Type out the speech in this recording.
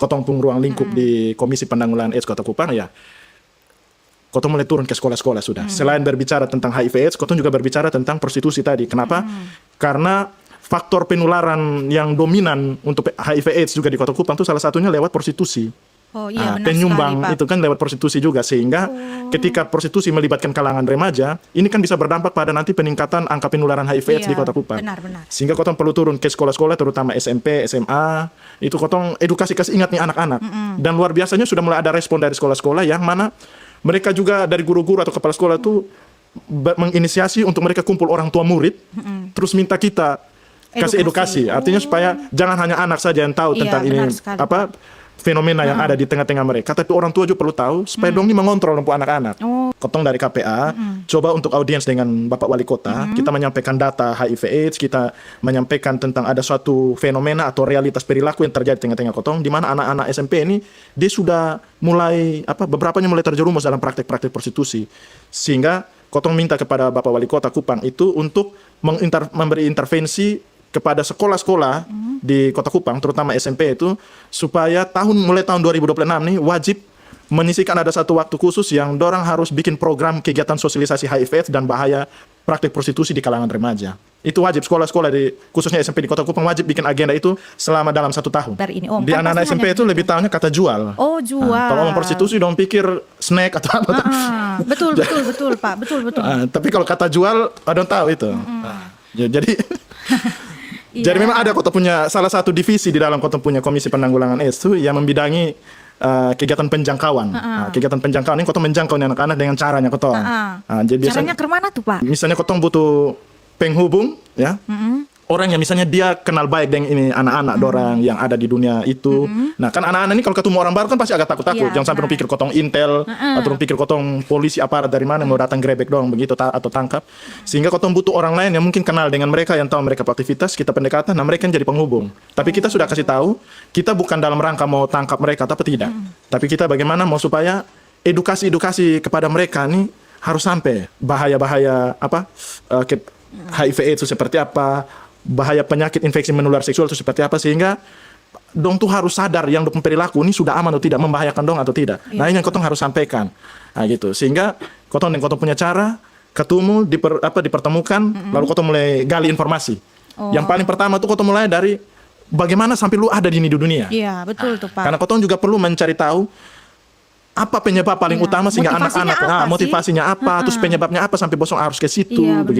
kotong pun ruang lingkup di Komisi Penanggulangan AIDS Kota Kupang ya, kotong mulai turun ke sekolah-sekolah sudah. Selain berbicara tentang HIV/AIDS, kotong juga berbicara tentang prostitusi tadi. Kenapa? Karena faktor penularan yang dominan untuk HIV/AIDS juga di Kota Kupang itu salah satunya lewat prostitusi. Oh iya, benar Penyumbang sekali, Pak. itu kan lewat prostitusi juga, sehingga ketika prostitusi melibatkan kalangan remaja, ini kan bisa berdampak pada nanti peningkatan angka penularan HIV/AIDS di Kota Kupang. Benar-benar. Sehingga kotong perlu turun ke sekolah-sekolah, terutama SMP, SMA, itu kotong edukasi kasih ingat nih anak-anak. Dan luar biasanya sudah mulai ada respon dari sekolah-sekolah yang mana mereka juga dari guru-guru atau kepala sekolah itu menginisiasi untuk mereka kumpul orang tua murid, terus minta kita kasih edukasi. Artinya supaya jangan hanya anak saja yang tahu Iya, tentang ini benar sekali, apa fenomena yang ada di tengah-tengah mereka, tapi orang tua juga perlu tahu supaya dong ini mengontrol untuk anak-anak. Kotong dari KPA coba untuk audiens dengan Bapak Wali Kota, kita menyampaikan data HIV/AIDS, kita menyampaikan tentang ada suatu fenomena atau realitas perilaku yang terjadi tengah-tengah kotong, di mana anak-anak SMP ini dia sudah mulai beberapanya mulai terjerumus dalam praktek-praktek prostitusi, sehingga kotong minta kepada Bapak Wali Kota Kupang itu untuk memberi intervensi kepada sekolah-sekolah di Kota Kupang, terutama SMP itu, supaya mulai tahun 2026 nih wajib menyisikan ada satu waktu khusus yang dorang harus bikin program kegiatan sosialisasi HIV dan bahaya praktik prostitusi di kalangan remaja. Itu wajib sekolah-sekolah khususnya SMP di Kota Kupang wajib bikin agenda itu selama dalam 1 tahun. Di anak-anak SMP itu lebih tahunya kata jual. Oh, jual. Kalau ngomong prostitusi dong pikir snack atau apa. Betul Pak, betul. Tapi kalau kata jual, don't tahu itu. Jadi jadi memang ada kota punya salah satu divisi di dalam kota punya Komisi Penanggulangan AIDS itu yang membidangi kegiatan penjangkauan. Kegiatan penjangkauan ini kota menjangkau anak-anak dengan caranya kota. Jadi Caranya ke mana tuh, Pak? misalnya kota butuh penghubung ya. Orang yang misalnya dia kenal baik dengan ini anak-anak dorang yang ada di dunia itu. Nah kan anak-anak ini kalau ketemu orang baru kan pasti agak takut-takut. Iya, Jangan sampai pikir kotong intel atau pikir kotong polisi aparat dari mana mau datang grebek doang begitu atau tangkap. Sehingga kotong butuh orang lain yang mungkin kenal dengan mereka, yang tahu mereka aktivitas, kita pendekatan, nah mereka yang jadi penghubung. Tapi kita sudah kasih tahu, kita bukan dalam rangka mau tangkap mereka atau tidak. Tapi kita bagaimana mau supaya edukasi kepada mereka nih harus sampai bahaya-bahaya HIV itu seperti apa, bahaya penyakit infeksi menular seksual itu seperti apa, sehingga dong tuh harus sadar yang perilaku ini sudah aman atau tidak, membahayakan dong atau tidak. Nah ini yang kotong harus sampaikan. Nah gitu, sehingga kotong punya cara ketemu dipertemukan, lalu kotong mulai gali informasi. Yang paling pertama tuh kotong mulai dari bagaimana sampai lu ada di dunia. Iya, betul tuh, Pak. Karena kotong juga perlu mencari tahu apa penyebab paling utama sehingga Motivasinya anak-anak apa sih? motivasinya apa, terus penyebabnya apa sampai bosong harus ke situ. Iya, begitu.